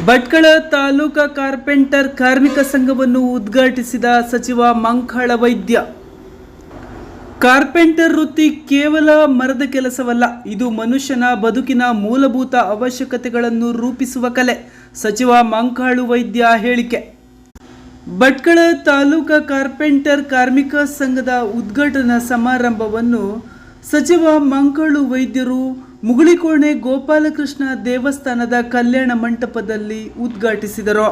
Bhatkal taluka carpenter ಕಾರ್ಮಿಕ ಸಂಘವನ್ನು ಉದ್ಘಾಟಿಸಿದ ಸಚಿವ ಮಂಕಾಳ ವೈದ್ಯ. ಕಾರ್ಪೆಂಟರ್ ವೃತ್ತಿ ಕೇವಲ ಮರದ ಕೆಲಸವಲ್ಲ, ಇದು ಮನುಷ್ಯನ ಬದುಕಿನ ಮೂಲಭೂತ ಅವಶ್ಯಕತೆಗಳನ್ನು ರೂಪಿಸುವ ಕಲೆ. ಸಚಿವ ಮಂಕಾಳು ವೈದ್ಯ ಹೇಳಿಕೆ. ಭಟ್ಕಳ ತಾಲೂಕಾ ಕಾರ್ಪೆಂಟರ್ ಕಾರ್ಮಿಕ ಸಂಘದ ಉದ್ಘಾಟನಾ ಸಮಾರಂಭವನ್ನು ಸಚಿವ ಮಂಕಾಳು ವೈದ್ಯರು ಮುಗುಳಿಕೋಣೆ ಗೋಪಾಲಕೃಷ್ಣ ದೇವಸ್ಥಾನದ ಕಲ್ಯಾಣ ಮಂಟಪದಲ್ಲಿ ಉದ್ಘಾಟಿಸಿದರು.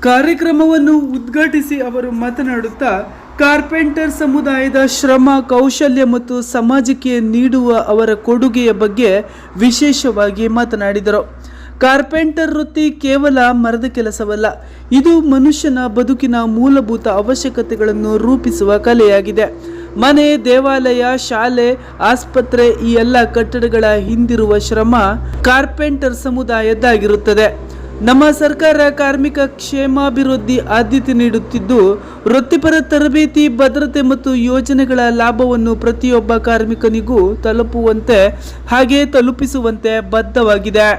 ಕಾರ್ಯಕ್ರಮವನ್ನು ಉದ್ಘಾಟಿಸಿ ಅವರು ಮಾತನಾಡುತ್ತಾ, ಕಾರ್ಪೆಂಟರ್ ಸಮುದಾಯದ ಶ್ರಮ, ಕೌಶಲ್ಯ ಮತ್ತು ಸಮಾಜಕ್ಕೆ ನೀಡುವ ಅವರ ಕೊಡುಗೆಯ ಬಗ್ಗೆ ವಿಶೇಷವಾಗಿ ಮಾತನಾಡಿದರು. ಕಾರ್ಪೆಂಟರ್ ವೃತ್ತಿ ಕೇವಲ ಮರದ ಕೆಲಸವಲ್ಲ, ಇದು ಮನುಷ್ಯನ ಬದುಕಿನ ಮೂಲಭೂತ ಅವಶ್ಯಕತೆಗಳನ್ನು ರೂಪಿಸುವ ಕಲೆಯಾಗಿದೆ. ಮನೆ, ದೇವಾಲಯ, ಶಾಲೆ, ಆಸ್ಪತ್ರೆ ಈ ಎಲ್ಲ ಕಟ್ಟಡಗಳ ಹಿಂದಿರುವ ಶ್ರಮ ಕಾರ್ಪೆಂಟರ್ ಸಮುದಾಯದ್ದಾಗಿರುತ್ತದೆ. ನಮ್ಮ ಸರ್ಕಾರ ಕಾರ್ಮಿಕ ಕ್ಷೇಮಾಭಿವೃದ್ಧಿ ಆದ್ಯತೆ ನೀಡುತ್ತಿದ್ದು, ವೃತ್ತಿಪರ ತರಬೇತಿ, ಭದ್ರತೆ ಮತ್ತು ಯೋಜನೆಗಳ ಲಾಭವನ್ನು ಪ್ರತಿಯೊಬ್ಬ ಕಾರ್ಮಿಕನಿಗೂ ತಲುಪುವಂತೆ ಹಾಗೆ ತಲುಪಿಸುವಂತೆ ಬದ್ಧವಾಗಿದೆ.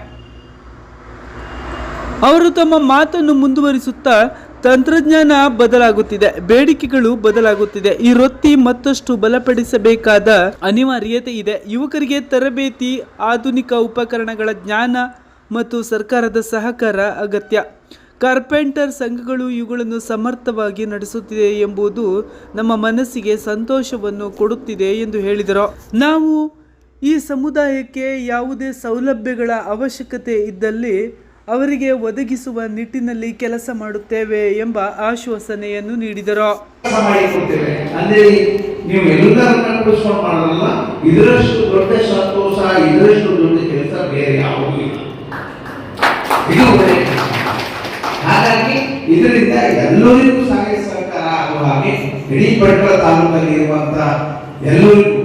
ಅವರು ತಮ್ಮ ಮಾತನ್ನು ಮುಂದುವರಿಸುತ್ತಾ, ತಂತ್ರಜ್ಞಾನ ಬದಲಾಗುತ್ತಿದೆ, ಬೇಡಿಕೆಗಳು ಬದಲಾಗುತ್ತಿದೆ, ಈ ವೃತ್ತಿ ಮತ್ತಷ್ಟು ಬಲಪಡಿಸಬೇಕಾದ ಅನಿವಾರ್ಯತೆ ಇದೆ. ಯುವಕರಿಗೆ ತರಬೇತಿ, ಆಧುನಿಕ ಉಪಕರಣಗಳ ಜ್ಞಾನ ಮತ್ತು ಸರ್ಕಾರದ ಸಹಕಾರ ಅಗತ್ಯ. ಕಾರ್ಪೆಂಟರ್ ಸಂಘಗಳು ಇವುಗಳನ್ನು ಸಮರ್ಥವಾಗಿ ನಡೆಸುತ್ತಿದೆ ಎಂಬುದು ನಮ್ಮ ಮನಸ್ಸಿಗೆ ಸಂತೋಷವನ್ನು ಕೊಡುತ್ತಿದೆ ಎಂದು ಹೇಳಿದರು. ನಾವು ಈ ಸಮುದಾಯಕ್ಕೆ ಯಾವುದೇ ಸೌಲಭ್ಯಗಳ ಅವಶ್ಯಕತೆ ಇದ್ದಲ್ಲಿ ಅವರಿಗೆ ಒದಗಿಸುವ ನಿಟ್ಟಿನಲ್ಲಿ ಕೆಲಸ ಮಾಡುತ್ತೇವೆ ಎಂಬ ಆಶ್ವಾಸನೆಯನ್ನು ನೀಡಿದರು. ಅಂದ್ರೆ ನೀವು ಎಲ್ಲರನ್ನ ಕೂಡಿಸ್ಕೊಂಡು ಮಾಡಲ್ಲ, ಇದರಷ್ಟು ದೊಡ್ಡ ಸಂತೋಷ, ಇದರಷ್ಟು ದೊಡ್ಡ ಕೆಲಸ ಬೇರೆ ಯಾವುದೂ ಇಲ್ಲ. ಹಾಗಾಗಿ ಇದರಿಂದ ಎಲ್ಲರಿಗೂ ಸಹಾಯ ಸಹಕಾರ ಆಗುವ ಹಾಗೆ ಇಡೀ ಭಟ್ಕಳ ತಾಲೂಕಲ್ಲಿ ಇರುವಂತ ಎಲ್ಲರಿಗೂ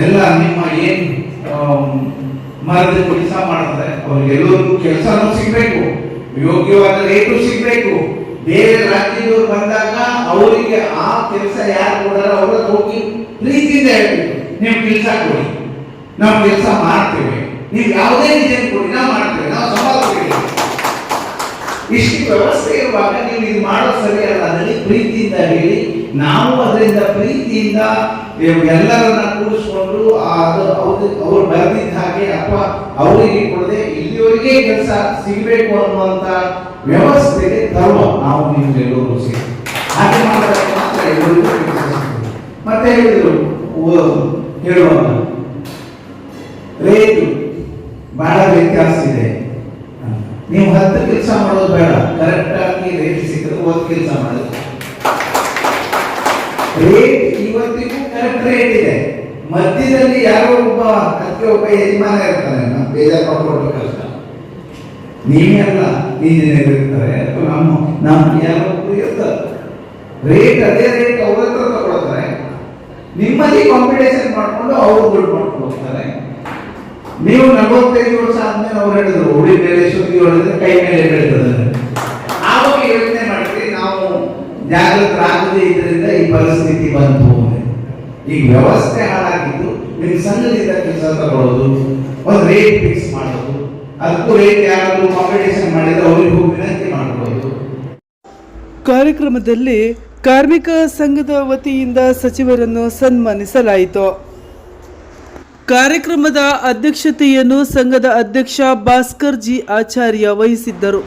ಎಲ್ಲ ನಿಮ್ಮ ಏನು ಮರದ ಕೆಲಸ ಮಾಡ್ತಾರೆ ಅವ್ರಿಗೆಲ್ಲರಿಗೂ ಕೆಲಸನೂ ಸಿಗ್ಬೇಕು, ಯೋಗ್ಯವಾದ ರೇಟು ಸಿಗ್ಬೇಕು. ಬೇರೆ ರಾಜ್ಯದವರು ಬಂದಾಗ ಅವರಿಗೆ ಆ ಕೆಲಸ ಯಾರು ಕೊಡಾರ ಅವರ ಹೋಗಿ ಪ್ರೀತಿಯಿಂದ ಹೇಳ್ಬೇಕು, ನೀವು ಕೆಲಸ ಕೊಡಿ, ನಾವು ಕೆಲಸ ಮಾಡ್ತೇವೆ, ನೀವು ಯಾವುದೇ ಡಿಸೈನ್ ಕೊಡಿ, ನಾವು ಮಾಡ್ತೇವೆ, ನಾವು ಸಂಪಾದಿಸ್ತೇವೆ. ಇಷ್ಟು ವ್ಯವಸ್ಥೆ ಇರುವಾಗ ನೀವು ಇದು ಮಾಡೋ ಸರಿಯಲ್ಲ, ಅದರಲ್ಲಿ ಪ್ರೀತಿಯಿಂದ ಹೇಳಿ, ನಾವು ಅದರಿಂದ ಪ್ರೀತಿಯಿಂದ ಎಲ್ಲರನ್ನ ಕೂಡಿಸ್ಕೊಂಡು ಅವ್ರು ಬರೆದಿದ್ದ ಹಾಗೆ ಅಥವಾ ಅವರಿಗೆ ಕೊಡದೆ ಇಲ್ಲಿವರೆಗೆ ಕೆಲಸ ಸಿಗಬೇಕು ಅನ್ನುವಂತ ವ್ಯವಸ್ಥೆಗೆ ತರುವ ನಾವು ನೀವು ಎಲ್ಲರೂ ಸೇರಿ ಹಾಗೆ ಮಾಡಿದಾಗ ಮಾತ್ರ ಎಲ್ಲರಿಗೂ ಕೆಲಸ ಸಿಗ್ತದೆ. ಮತ್ತೆ ಹೇಳಿದ್ರು ಹೇಳುವಾಗ ರೇಟು ಬಹಳ ವ್ಯತ್ಯಾಸ ಇದೆ. ನೀವು 10 ಕೆಲಸ ಮಾಡೋದು ಬೇಡ, ಕರೆಕ್ಟ್ ಆಗಿ ರೇಟ್ ಸಿಕ್ಕರೆ 1 ಕೆಲಸ ಮಾಡೋದು. ರೇಟ್ ಇವತ್ತಿಗೂ ಕರೆಕ್ಟ್ ರೇಟ್ ಇದೆ. ಮಧ್ಯದಲ್ಲಿ ಯಾರೋ ಒಬ್ಬ ಯಜಮಾನ ಇರ್ತಾನೆ, ನಮ್ಮ ಬೇಜಾರು ಮಾಡ್ಕೊಟ್ಟು ಕಷ್ಟ, ನೀವೇ ಅಲ್ಲ ಇಂಜಿನಿಯರ್ ಇರ್ತಾರೆ, ನಮ್ಮ ಯಾರೋ ಇರ್ತಾರೆ. ರೇಟ್ ಅದೇ ರೇಟ್ ಅವ್ರ ಹತ್ರ ತಗೊಳ್ತಾರೆ, ನಿಮ್ಮಲ್ಲಿ ಕಾಂಪಿಟೇಷನ್ ಮಾಡ್ಕೊಂಡು ಅವರು ದುಡ್ಡು ಮಾಡ್ಕೊಂಡು ಹೋಗ್ತಾರೆ. ನೀವು 45 ವರ್ಷ ಆದ್ಮೇಲೆ ಅವ್ರು ಹೇಳಿದ್ರು ಉಳಿ ಮೇಲೆ ಸುದ್ದಿ ಹೊಡೆದ್ರೆ ಕೈ ಮೇಲೆ ಹೇಳ್ತದೆ. ಆವಾಗ ಯೋಚನೆ ಮಾಡಿದ್ರೆ ನಾವು ಜಾಗೃತರಾಗದೇ ಇದರಿಂದ ಈ ಪರಿಸ್ಥಿತಿ ಬಂತು. ಈಗ ವ್ಯವಸ್ಥೆ ಹಾಳಾಗಿದ್ದು, ನಿಮ್ಮ ಸಂಘದಿಂದ ಕೆಲಸ ತಗೊಳ್ಳೋದು, ಒಂದು ರೇಟ್ ಫಿಕ್ಸ್ ಮಾಡೋದು, ಅದಕ್ಕೂ ರೇಟ್ ಯಾರಾದರೂ ಕಾಂಪಿಟೇಷನ್ ಮಾಡಿದ್ರೆ ಅವರಿಗೂ ವಿನಂತಿ ಮಾಡಬಹುದು. ಕಾರ್ಯಕ್ರಮದಲ್ಲಿ ಕಾರ್ಮಿಕ ಸಂಘದ ವತಿಯಿಂದ ಸಚಿವರನ್ನು ಸನ್ಮಾನಿಸಲಾಯಿತು. ಕಾರ್ಯಕ್ರಮದ ಅಧ್ಯಕ್ಷತೆಯನ್ನು ಸಂಘದ ಅಧ್ಯಕ್ಷ ಭಾಸ್ಕರ್ ಜಿ ಆಚಾರ್ಯ ವಹಿಸಿದ್ದರು.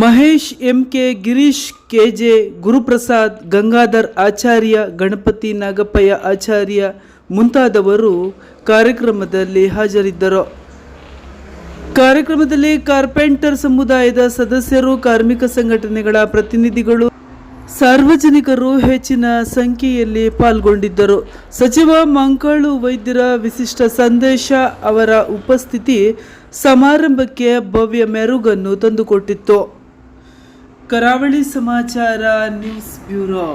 ಮಹೇಶ್ ಎಂಕೆ, ಗಿರೀಶ್ ಕೆಜೆ, ಗುರುಪ್ರಸಾದ್, ಗಂಗಾಧರ್ ಆಚಾರ್ಯ, ಗಣಪತಿ ನಾಗಪ್ಪಯ್ಯ ಆಚಾರ್ಯ ಮುಂತಾದವರು ಕಾರ್ಯಕ್ರಮದಲ್ಲಿ ಹಾಜರಿದ್ದರು. ಕಾರ್ಯಕ್ರಮದಲ್ಲಿ ಕಾರ್ಪೆಂಟರ್ ಸಮುದಾಯದ ಸದಸ್ಯರು, ಕಾರ್ಮಿಕ ಸಂಘಟನೆಗಳ ಪ್ರತಿನಿಧಿಗಳು, ಸಾರ್ವಜನಿಕರು ಹೆಚ್ಚಿನ ಸಂಖ್ಯೆಯಲ್ಲಿ ಪಾಲ್ಗೊಂಡಿದ್ದರು. ಸಚಿವ ಮಂಕಾಳು ವೈದ್ಯರ ವಿಶಿಷ್ಟ ಸಂದೇಶ, ಅವರ ಉಪಸ್ಥಿತಿ ಸಮಾರಂಭಕ್ಕೆ ಭವ್ಯ ಮೆರುಗನ್ನು ತಂದುಕೊಟ್ಟಿತ್ತು. ಕರಾವಳಿ ಸಮಾಚಾರ ನ್ಯೂಸ್ ಬ್ಯೂರೋ.